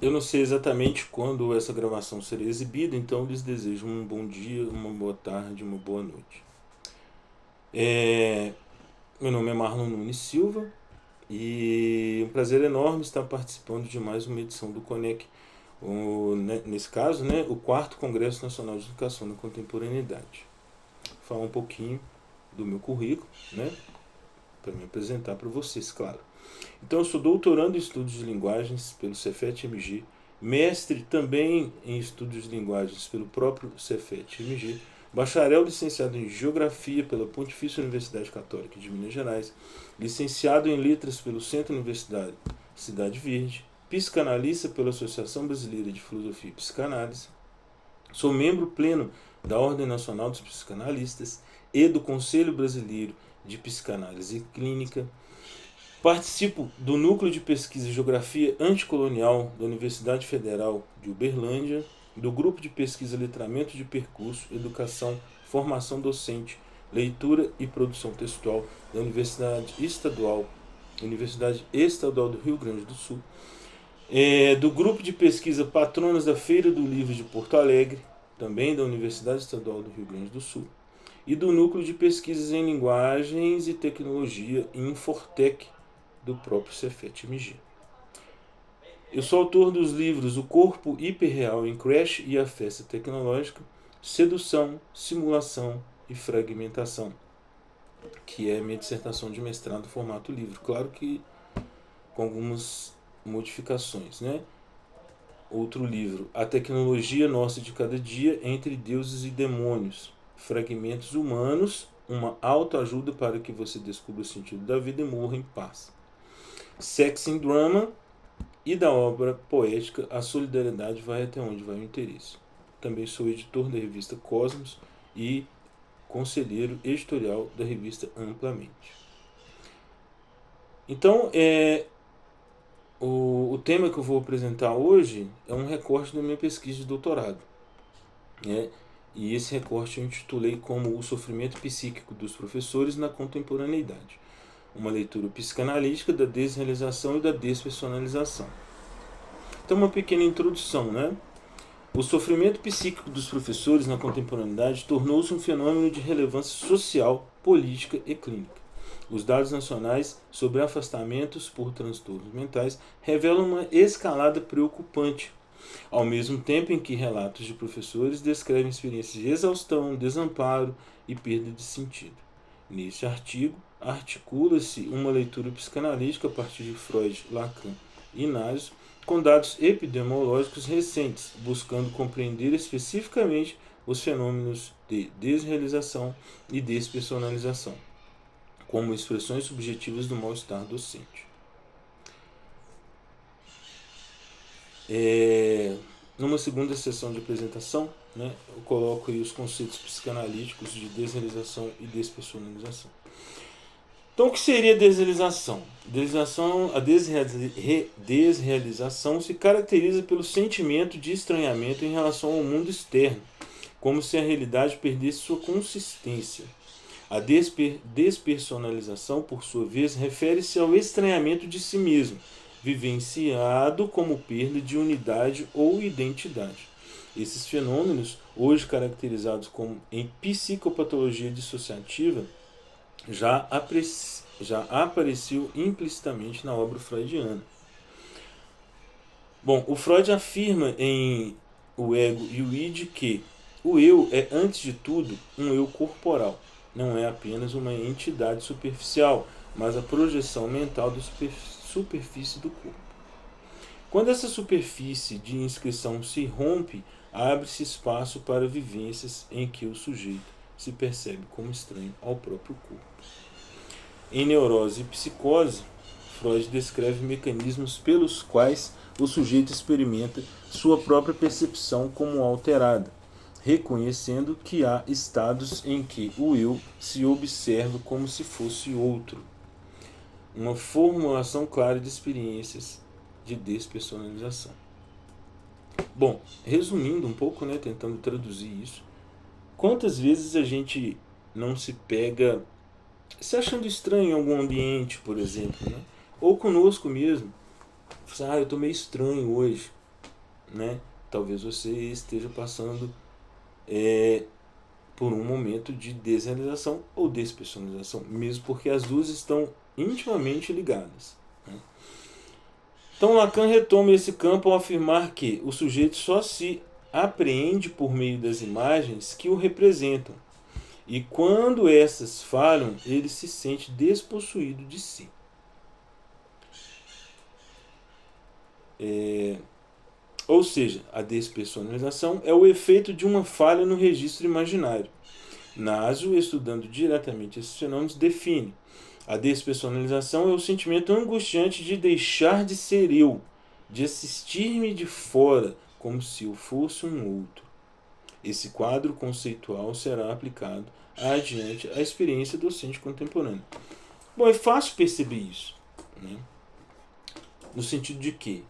Eu não sei exatamente quando essa gravação será exibida, então lhes desejo um bom dia, uma boa tarde, uma boa noite. É, Meu nome é Marlon Nunes Silva e um prazer enorme estar participando de mais uma edição do Conec. Nesse caso, né, o quarto Congresso Nacional de Educação na Contemporaneidade. Falar um pouquinho do meu currículo, né, para me apresentar para vocês, claro. Então, eu sou doutorando em Estudos de Linguagens pelo Cefet-MG, mestre também em Estudos de Linguagens pelo próprio Cefet-MG, bacharel licenciado em Geografia pela Pontifícia Universidade Católica de Minas Gerais, licenciado em Letras pelo Centro Universitário Cidade Verde, psicanalista pela Associação Brasileira de Filosofia e Psicanálise, sou membro pleno da Ordem Nacional dos Psicanalistas e do Conselho Brasileiro de Psicanálise Clínica. Participo do Núcleo de Pesquisa em Geografia Anticolonial da Universidade Federal de Uberlândia, do Grupo de Pesquisa Letramento de Percurso, Educação, Formação Docente, Leitura e Produção Textual da Universidade Estadual do Rio Grande do Sul, do Grupo de Pesquisa Patronas da Feira do Livro de Porto Alegre, também da Universidade Estadual do Rio Grande do Sul, e do Núcleo de Pesquisas em Linguagens e Tecnologia Infortec, do próprio Cefet-MG. Eu sou autor dos livros O Corpo Hiperreal em Crash e a Festa Tecnológica, Sedução, Simulação e Fragmentação, que é minha dissertação de mestrado formato livro. Claro que com algumas modificações, né? Outro livro, A Tecnologia Nossa de Cada Dia entre Deuses e Demônios, Fragmentos Humanos, uma autoajuda para que você descubra o sentido da vida e morra em paz. Sex and Drama, e da obra poética A Solidariedade Vai Até Onde Vai o Interesse. Também sou editor da revista Cosmos e conselheiro editorial da revista Amplamente. Então, o tema que eu vou apresentar hoje é um recorte da minha pesquisa de doutorado, né? E esse recorte eu intitulei como O Sofrimento Psíquico dos Professores na Contemporaneidade, uma leitura psicanalítica da desrealização e da despersonalização. Então, uma pequena introdução, né? O sofrimento psíquico dos professores na contemporaneidade tornou-se um fenômeno de relevância social, política e clínica. Os dados nacionais sobre afastamentos por transtornos mentais revelam uma escalada preocupante, ao mesmo tempo em que relatos de professores descrevem experiências de exaustão, desamparo e perda de sentido. Neste artigo, articula-se uma leitura psicanalítica a partir de Freud, Lacan e Naso, com dados epidemiológicos recentes, buscando compreender especificamente os fenômenos de desrealização e despersonalização, como expressões subjetivas do mal-estar docente. Numa segunda sessão de apresentação, né, eu coloco aí os conceitos psicanalíticos de desrealização e despersonalização. Então, o que seria desrealização? A desrealização se caracteriza pelo sentimento de estranhamento em relação ao mundo externo, como se a realidade perdesse sua consistência. A despersonalização, por sua vez, refere-se ao estranhamento de si mesmo, vivenciado como perda de unidade ou identidade. Esses fenômenos, hoje caracterizados como em psicopatologia dissociativa, já apareceu implicitamente na obra freudiana. Bom, o Freud afirma em O Ego e o Id que o eu é, antes de tudo, um eu corporal. Não é apenas uma entidade superficial, mas a projeção mental da superfície do corpo. Quando essa superfície de inscrição se rompe, abre-se espaço para vivências em que o sujeito se percebe como estranho ao próprio corpo. Em Neurose e Psicose, Freud descreve mecanismos pelos quais o sujeito experimenta sua própria percepção como alterada, reconhecendo que há estados em que o eu se observa como se fosse outro. Uma formulação clara de experiências de despersonalização. Bom, resumindo um pouco, né, tentando traduzir isso, quantas vezes a gente não se pega se achando estranho em algum ambiente, por exemplo, né? Ou conosco mesmo. Eu tô meio estranho hoje. né? Talvez você esteja passando por um momento de desrealização ou despersonalização, mesmo porque as duas estão intimamente ligadas, né? Então Lacan retoma esse campo ao afirmar que o sujeito só se apreende por meio das imagens que o representam, e quando essas falham, ele se sente despossuído de si. Ou seja, a despersonalização é o efeito de uma falha no registro imaginário. Nasio, estudando diretamente esses fenômenos, define: a despersonalização é o sentimento angustiante de deixar de ser eu, de assistir-me de fora, como se eu fosse um outro. Esse quadro conceitual será aplicado adiante à experiência docente contemporânea. Bom, é fácil perceber isso, né? No sentido de que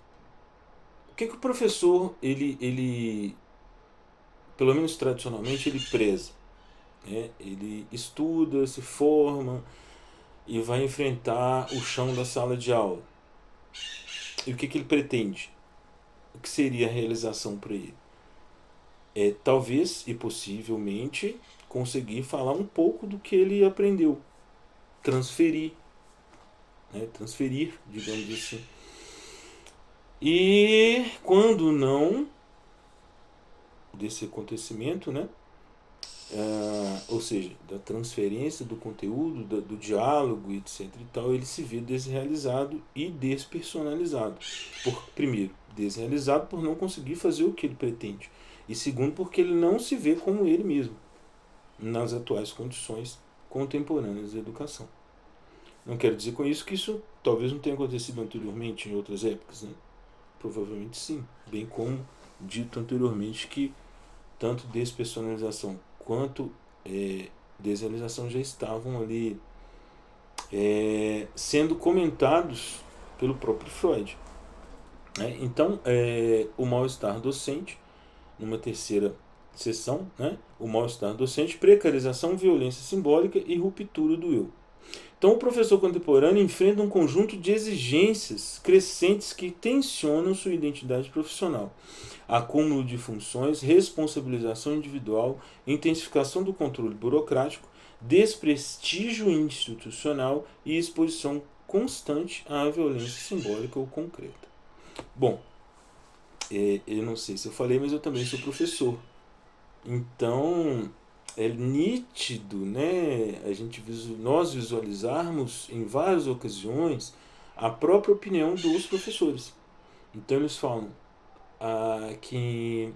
o que o professor, ele pelo menos tradicionalmente, ele preza, né? Ele estuda, se forma e vai enfrentar o chão da sala de aula. E o que ele pretende? O que seria a realização para ele? Talvez e possivelmente conseguir falar um pouco do que ele aprendeu, transferir, né? Transferir, digamos assim. E quando não desse acontecimento, né? Ou seja, da transferência do conteúdo, do diálogo, etc. e tal, ele se vê desrealizado e despersonalizado. Primeiro, desrealizado por não conseguir fazer o que ele pretende. E segundo, porque ele não se vê como ele mesmo, nas atuais condições contemporâneas da educação. Não quero dizer com isso que isso talvez não tenha acontecido anteriormente em outras épocas, né? Provavelmente sim, bem como dito anteriormente que tanto despersonalização quanto desrealização já estavam ali sendo comentados pelo próprio Freud, né? Então, o mal-estar docente, numa terceira sessão, né? O mal-estar docente, precarização, violência simbólica e ruptura do eu. Então, o professor contemporâneo enfrenta um conjunto de exigências crescentes que tensionam sua identidade profissional: acúmulo de funções, responsabilização individual, intensificação do controle burocrático, desprestígio institucional e exposição constante à violência simbólica ou concreta. Bom, eu não sei se eu falei, mas eu também sou professor. Então, é nítido, né, nós visualizarmos em várias ocasiões a própria opinião dos professores. Então eles falam que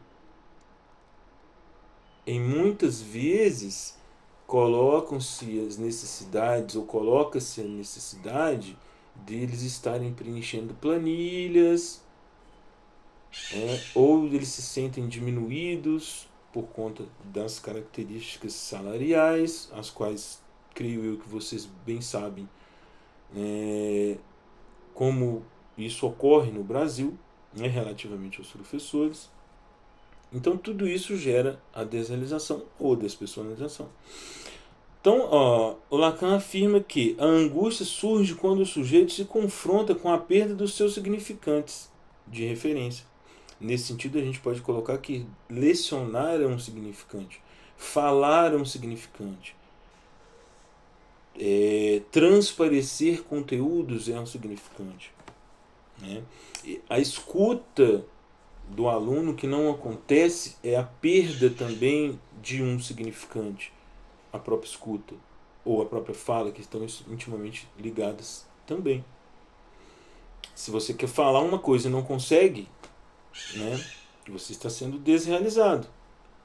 em muitas vezes colocam-se as necessidades ou coloca-se a necessidade deles estarem preenchendo planilhas, ou eles se sentem diminuídos por conta das características salariais, as quais creio eu que vocês bem sabem como isso ocorre no Brasil, né, relativamente aos professores. Então tudo isso gera a desrealização ou despersonalização. Então, o Lacan afirma que a angústia surge quando o sujeito se confronta com a perda dos seus significantes de referência. Nesse sentido, a gente pode colocar que lecionar é um significante, falar é um significante, transparecer conteúdos é um significante, né? A escuta do aluno que não acontece é a perda também de um significante, a própria escuta ou a própria fala, que estão intimamente ligadas também. Se você quer falar uma coisa e não consegue, né, você está sendo desrealizado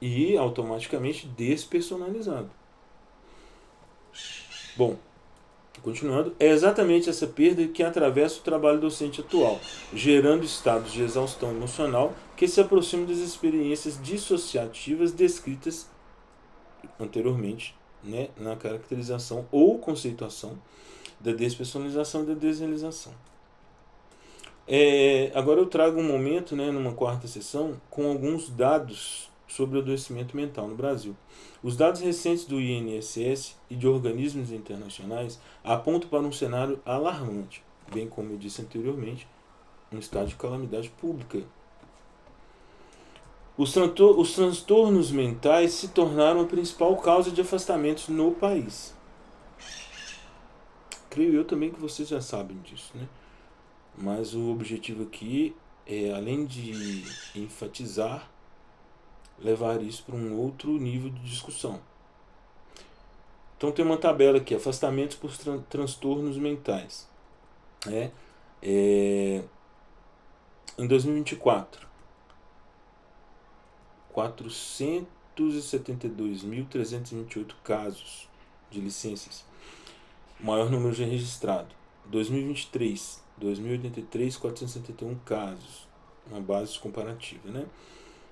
e automaticamente despersonalizado. Bom, continuando, é exatamente essa perda que atravessa o trabalho docente atual, gerando estados de exaustão emocional que se aproximam das experiências dissociativas descritas anteriormente, né, na caracterização ou conceituação da despersonalização e da desrealização. Agora eu trago um momento, né, numa quarta sessão, com alguns dados sobre o adoecimento mental no Brasil. Os dados recentes do INSS e de organismos internacionais apontam para um cenário alarmante, bem como eu disse anteriormente, um estado de calamidade pública. Os transtornos mentais se tornaram a principal causa de afastamentos no país. Creio eu também que vocês já sabem disso, né? Mas o objetivo aqui é, além de enfatizar, levar isso para um outro nível de discussão. Então tem uma tabela aqui, afastamentos por transtornos mentais. Em 2024, 472.328 casos de licenças, o maior número já registrado. 2023, 2083, 471 casos, uma base comparativa, né?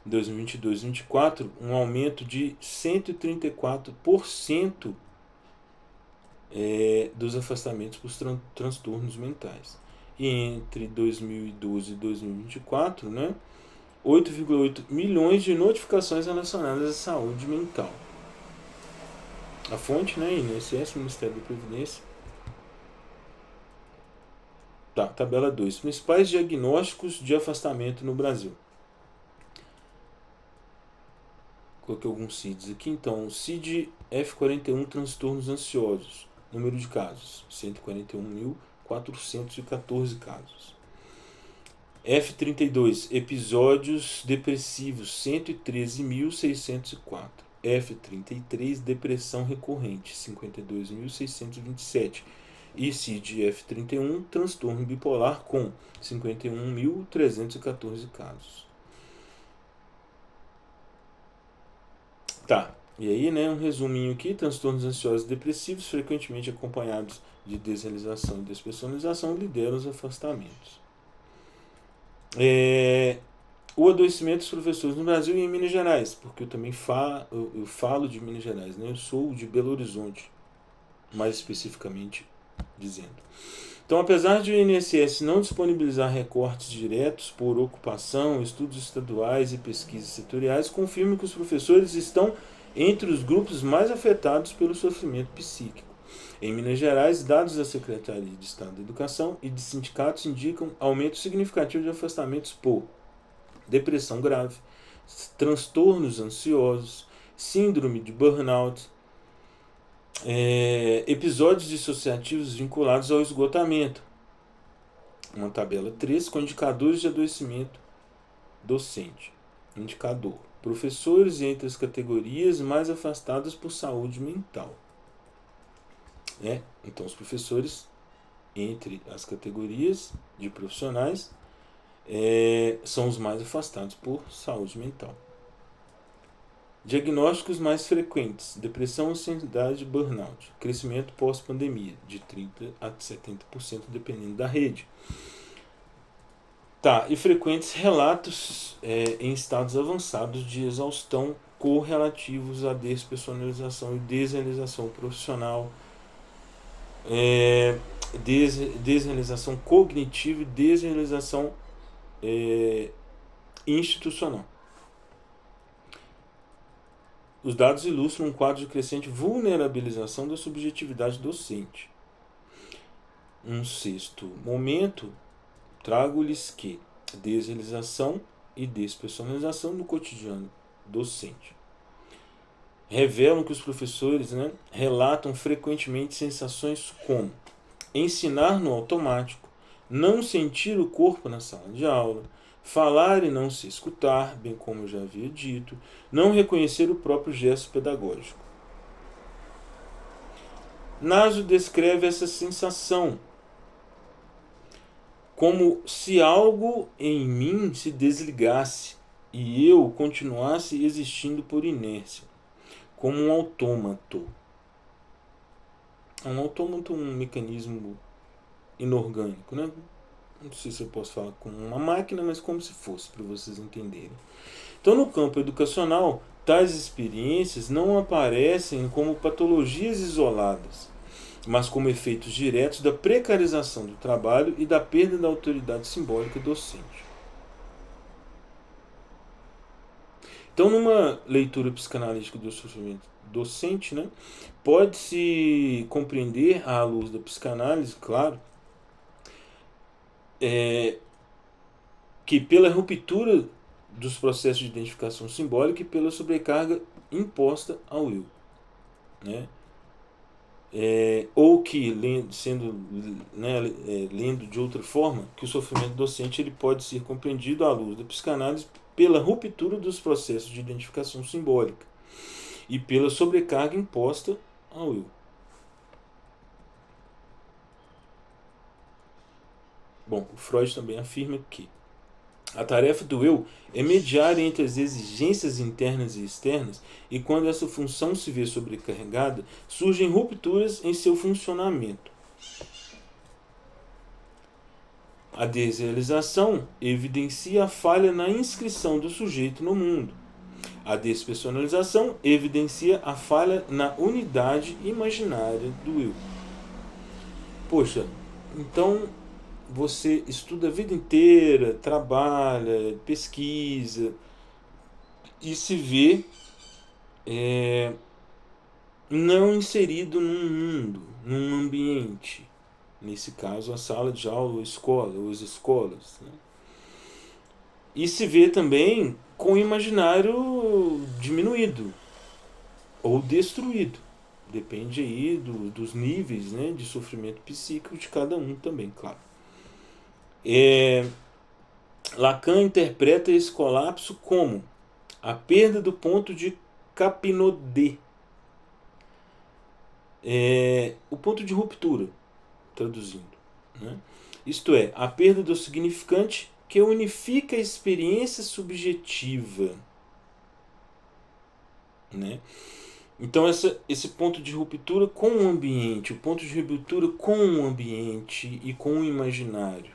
2022 e 2024, um aumento de 134% dos afastamentos por transtornos mentais. E entre 2012 e 2024, né, 8,8 milhões de notificações relacionadas à saúde mental. A fonte, né, INSS, Ministério da Previdência. Tá, tabela 2. Principais diagnósticos de afastamento no Brasil. Coloquei alguns CIDs aqui. Então, CID F41, transtornos ansiosos. Número de casos, 141.414 casos. F32, episódios depressivos, 113.604. F33, depressão recorrente, 52.627. E CID F31, transtorno bipolar com 51.314 casos. Tá, e aí, né, um resuminho aqui: transtornos ansiosos e depressivos, frequentemente acompanhados de desrealização e despersonalização, lideram os afastamentos. O adoecimento dos professores no Brasil e em Minas Gerais, porque eu também falo de Minas Gerais, né? Eu sou de Belo Horizonte, mais especificamente dizendo. Então, apesar de o INSS não disponibilizar recortes diretos por ocupação, estudos estaduais e pesquisas setoriais confirmam que os professores estão entre os grupos mais afetados pelo sofrimento psíquico. Em Minas Gerais, dados da Secretaria de Estado da Educação e de sindicatos indicam aumento significativo de afastamentos por depressão grave, transtornos ansiosos, síndrome de burnout, episódios dissociativos vinculados ao esgotamento. Uma tabela 3 com indicadores de adoecimento docente. Indicador: professores entre as categorias mais afastadas por saúde mental. Então, os professores entre as categorias de profissionais são os mais afastados por saúde mental. Diagnósticos mais frequentes: depressão, ansiedade, burnout. Crescimento pós-pandemia, de 30% a 70%, dependendo da rede. Tá, e frequentes relatos em estados avançados de exaustão correlativos à despersonalização e desrealização profissional, desrealização cognitiva e desrealização institucional. Os dados ilustram um quadro de crescente vulnerabilização da subjetividade docente. Um sexto momento, trago-lhes que desrealização e despersonalização do cotidiano docente. Revelam que os professores relatam frequentemente sensações como ensinar no automático, não sentir o corpo na sala de aula, falar e não se escutar, bem como eu já havia dito, não reconhecer o próprio gesto pedagógico. Naso descreve essa sensação como se algo em mim se desligasse e eu continuasse existindo por inércia, como um autômato. Um autômato é um mecanismo inorgânico, né? Não sei se eu posso falar com uma máquina, mas como se fosse, para vocês entenderem. Então, no campo educacional, tais experiências não aparecem como patologias isoladas, mas como efeitos diretos da precarização do trabalho e da perda da autoridade simbólica docente. Então, numa leitura psicanalítica do sofrimento docente, pode-se compreender, à luz da psicanálise, claro, que pela ruptura dos processos de identificação simbólica e pela sobrecarga imposta ao eu, né? Ou que, lendo de outra forma, que o sofrimento docente ele pode ser compreendido à luz da psicanálise pela ruptura dos processos de identificação simbólica e pela sobrecarga imposta ao eu. Bom, o Freud também afirma que a tarefa do eu é mediar entre as exigências internas e externas, e quando essa função se vê sobrecarregada, surgem rupturas em seu funcionamento. A desrealização evidencia a falha na inscrição do sujeito no mundo. A despersonalização evidencia a falha na unidade imaginária do eu. Poxa, então você estuda a vida inteira, trabalha, pesquisa e se vê não inserido num mundo, num ambiente. Nesse caso, a sala de aula, ou escola, ou as escolas. Né? E se vê também com o imaginário diminuído ou destruído. Depende aí dos níveis, né, de sofrimento psíquico de cada um também, claro. Lacan interpreta esse colapso como a perda do ponto de Capinodé, o ponto de ruptura, traduzindo, né? Isto é, a perda do significante que unifica a experiência subjetiva, né? Então esse ponto de ruptura com o ambiente, o ponto de ruptura com o ambiente e com o imaginário.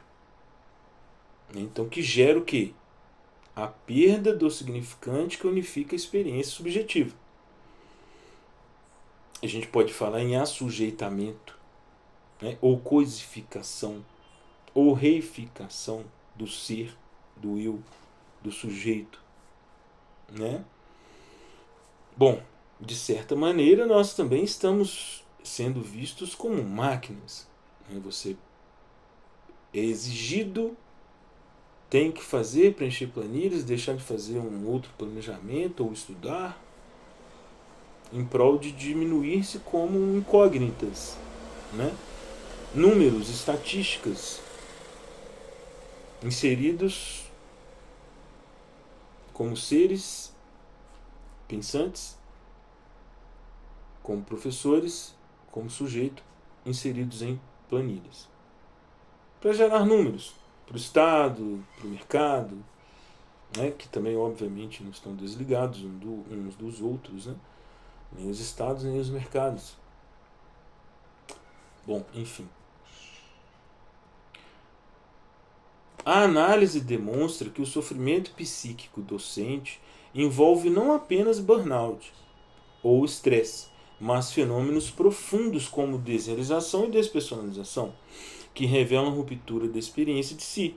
Então que gera o quê? A perda do significante que unifica a experiência subjetiva. A gente pode falar em assujeitamento, né? Ou coisificação, ou reificação do ser, do eu, do sujeito, né? Bom, de certa maneira nós também estamos sendo vistos como máquinas. Você é exigido, tem que fazer, preencher planilhas, deixar de fazer um outro planejamento ou estudar, em prol de diminuir-se como incógnitas, né? Números, estatísticas, inseridos como seres pensantes, como professores, como sujeito, inseridos em planilhas. Para gerar números, para o Estado, para o mercado, né, que também obviamente não estão desligados uns dos outros, né, nem os Estados nem os mercados. Bom, enfim. A análise demonstra que o sofrimento psíquico docente envolve não apenas burnout ou estresse, mas fenômenos profundos como desrealização e despersonalização, que revelam ruptura da experiência de si.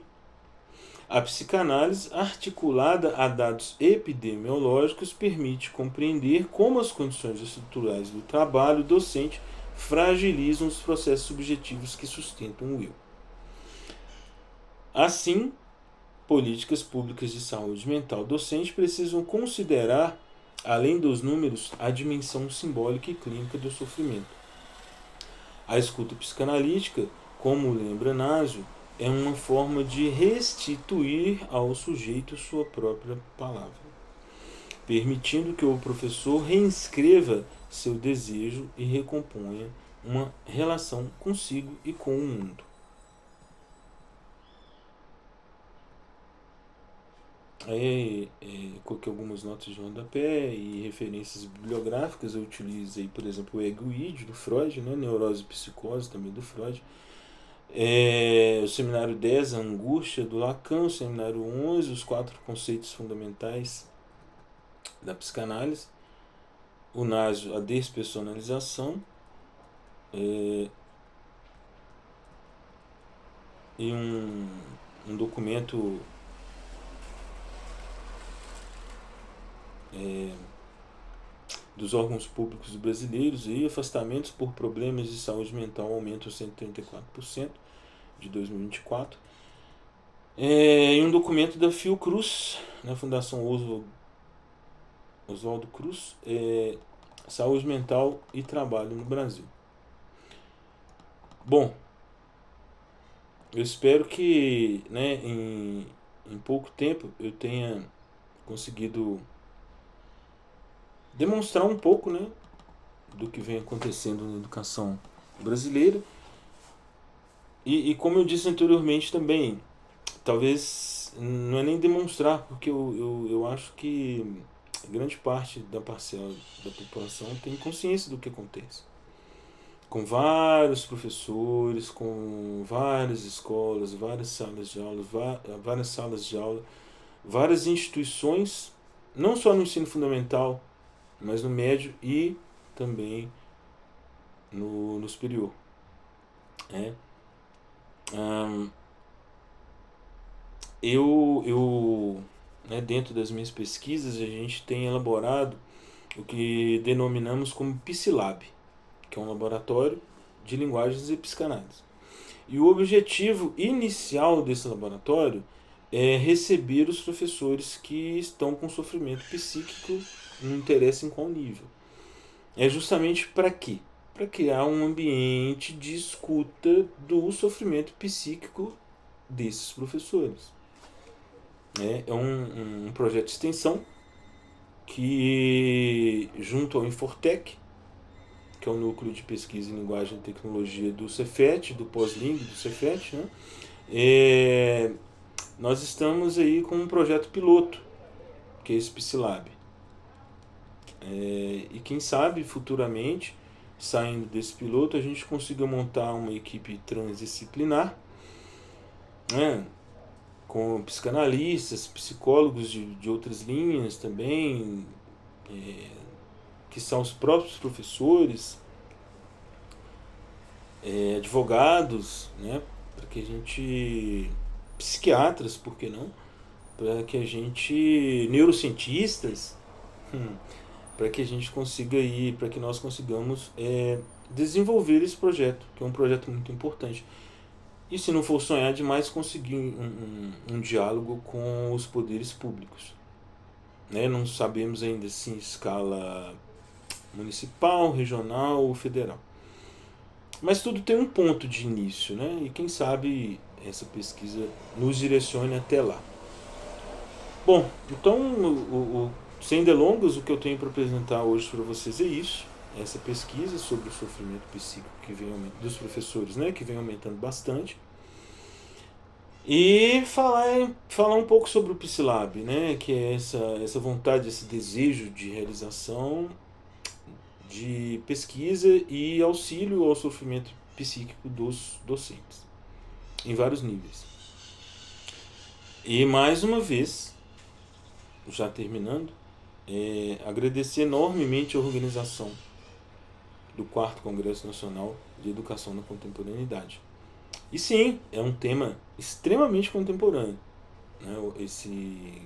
A psicanálise, articulada a dados epidemiológicos, permite compreender como as condições estruturais do trabalho docente fragilizam os processos subjetivos que sustentam o eu. Assim, políticas públicas de saúde mental docente precisam considerar, além dos números, a dimensão simbólica e clínica do sofrimento. A escuta psicanalítica, como lembra Nasio, é uma forma de restituir ao sujeito sua própria palavra, permitindo que o professor reescreva seu desejo e recomponha uma relação consigo e com o mundo. Aí, coloquei algumas notas de rodapé e referências bibliográficas. Eu utilizei, por exemplo, o Ego e Id, do Freud, né? Neurose e Psicose, também do Freud. O seminário 10, a Angústia, do Lacan. O seminário 11, os 4 conceitos fundamentais da psicanálise. O Nasio, a despersonalização. E um documento dos órgãos públicos brasileiros, e afastamentos por problemas de saúde mental aumentam 134% de 2024. E um documento da Fiocruz, na Fundação Oswaldo Cruz, Saúde Mental e Trabalho no Brasil. Bom, eu espero que, né, em pouco tempo eu tenha conseguido demonstrar um pouco, né, do que vem acontecendo na educação brasileira. E como eu disse anteriormente também, talvez não é nem demonstrar, porque eu acho que grande parte da parcela da população tem consciência do que acontece. Com vários professores, com várias escolas, várias salas de aula, várias instituições, não só no ensino fundamental, mas no médio e também no superior. Né, dentro das minhas pesquisas, a gente tem elaborado o que denominamos como PsiLab, que é um laboratório de linguagens e psicanálise. E o objetivo inicial desse laboratório é receber os professores que estão com sofrimento psíquico, não interessa em qual nível. É justamente para quê? Para criar um ambiente de escuta do sofrimento psíquico desses professores. É um projeto de extensão que, junto ao Infortec, que é o Núcleo de Pesquisa em Linguagem e Tecnologia do Cefet, do Pós-Ling do Cefet, né? Nós estamos aí com um projeto piloto, que é esse PsiLab. E quem sabe, futuramente, saindo desse piloto, a gente consiga montar uma equipe transdisciplinar, né? Com psicanalistas, psicólogos de outras linhas também, que são os próprios professores, advogados, né, para que a gente, psiquiatras, por que não, para que a gente, neurocientistas, para que a gente consiga ir, para que nós consigamos desenvolver esse projeto, que é um projeto muito importante. E se não for sonhar demais, conseguir um diálogo com os poderes públicos. Né? Não sabemos ainda se em escala municipal, regional ou federal. Mas tudo tem um ponto de início, né? E quem sabe essa pesquisa nos direcione até lá. Bom, então, sem delongas, o que eu tenho para apresentar hoje para vocês é isso. Essa pesquisa sobre o sofrimento psíquico que vem dos professores, né, que vem aumentando bastante. E falar um pouco sobre o PsiLab, né, que é essa vontade, esse desejo de realização de pesquisa e auxílio ao sofrimento psíquico dos docentes, em vários níveis. E mais uma vez, já terminando, agradecer enormemente a organização do 4º Congresso Nacional de Educação na Contemporaneidade. E sim, é um tema extremamente contemporâneo, né? Esse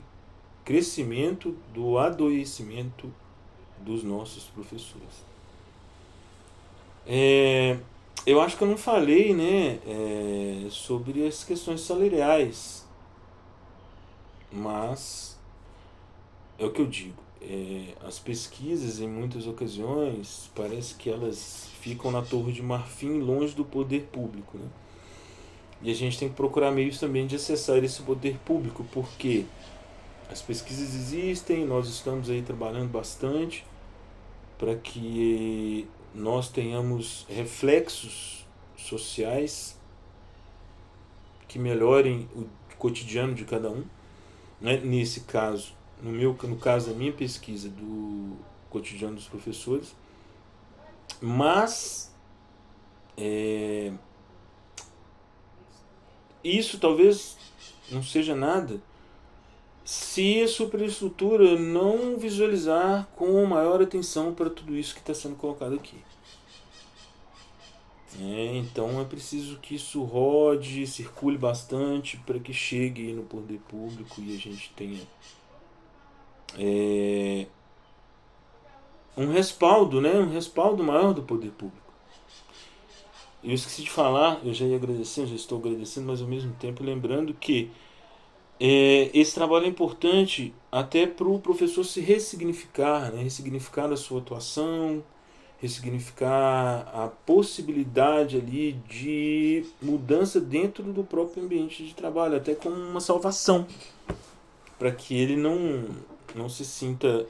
crescimento do adoecimento dos nossos professores. Eu acho que eu não falei, né, sobre as questões salariais, mas é o que eu digo. As pesquisas, em muitas ocasiões, parece que elas ficam na Torre de Marfim, longe do poder público, né? E a gente tem que procurar meios também de acessar esse poder público, porque as pesquisas existem, nós estamos aí trabalhando bastante para que nós tenhamos reflexos sociais que melhorem o cotidiano de cada um, né? Nesse caso, no caso da minha pesquisa do cotidiano dos professores, mas isso talvez não seja nada se a superestrutura não visualizar com maior atenção para tudo isso que está sendo colocado aqui. Então é preciso que isso rode, circule bastante para que chegue no poder público e a gente tenha um respaldo, né? Um respaldo maior do poder público. Eu esqueci de falar, eu já ia agradecer, eu já estou agradecendo, mas ao mesmo tempo lembrando que Esse trabalho é importante até para o professor se ressignificar, né? Ressignificar a sua atuação, ressignificar a possibilidade ali de mudança dentro do próprio ambiente de trabalho, até como uma salvação, para que ele não se sinta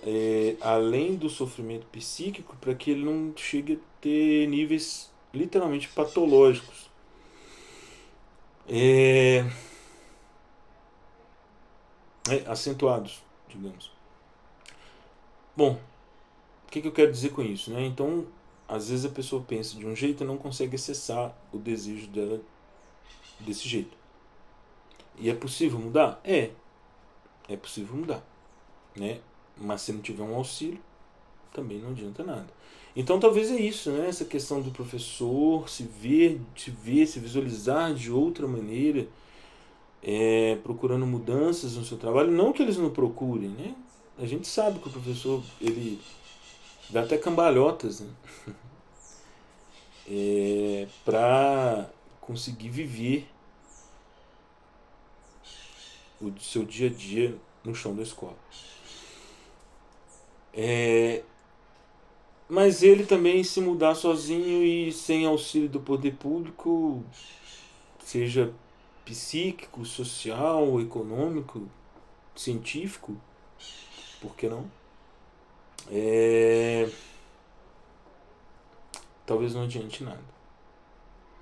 além do sofrimento psíquico, para que ele não chegue a ter níveis literalmente patológicos. É, acentuados, digamos. Bom, o que eu quero dizer com isso, né? Então, às vezes a pessoa pensa de um jeito e não consegue acessar o desejo dela desse jeito. E é possível mudar? É possível mudar, né? Mas se não tiver um auxílio, também não adianta nada. Então talvez é isso, né? Essa questão do professor se visualizar de outra maneira, procurando mudanças no seu trabalho. Não que eles não procurem, né? A gente sabe que o professor, ele dá até cambalhotas, né? Para conseguir viver o seu dia a dia no chão da escola. Mas ele também, se mudar sozinho e sem auxílio do poder público, seja psíquico, social, econômico, científico, por que não? Talvez não adiante nada.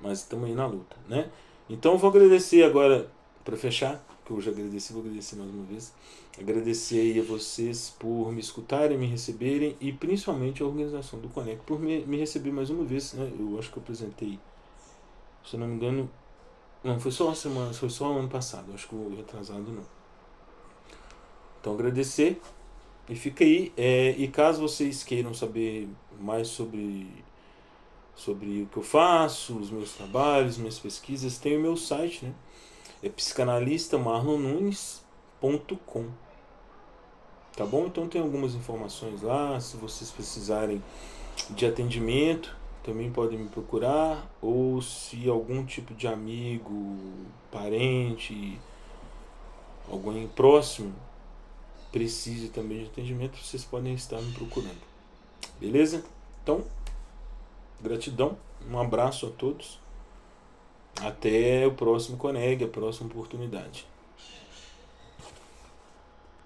Mas estamos aí na luta, né? Então eu vou agradecer agora, para fechar, que eu já agradeci, vou agradecer mais uma vez. Agradecer aí a vocês por me escutarem, me receberem e principalmente a organização do Conec por me receber mais uma vez, né? Eu acho que eu apresentei, se eu não me engano, não, foi só uma semana, foi só o ano passado, acho que o retrasado não. Então agradecer e fica aí. E caso vocês queiram saber mais sobre o que eu faço, os meus trabalhos, minhas pesquisas, tem o meu site, né? É psicanalistamarlonnunes.com. Tá bom? Então tem algumas informações lá. Se vocês precisarem de atendimento, também podem me procurar. Ou se algum tipo de amigo, parente, alguém próximo precise também de atendimento, vocês podem estar me procurando. Beleza? Então, gratidão, um abraço a todos. Até o próximo Coneg, a próxima oportunidade.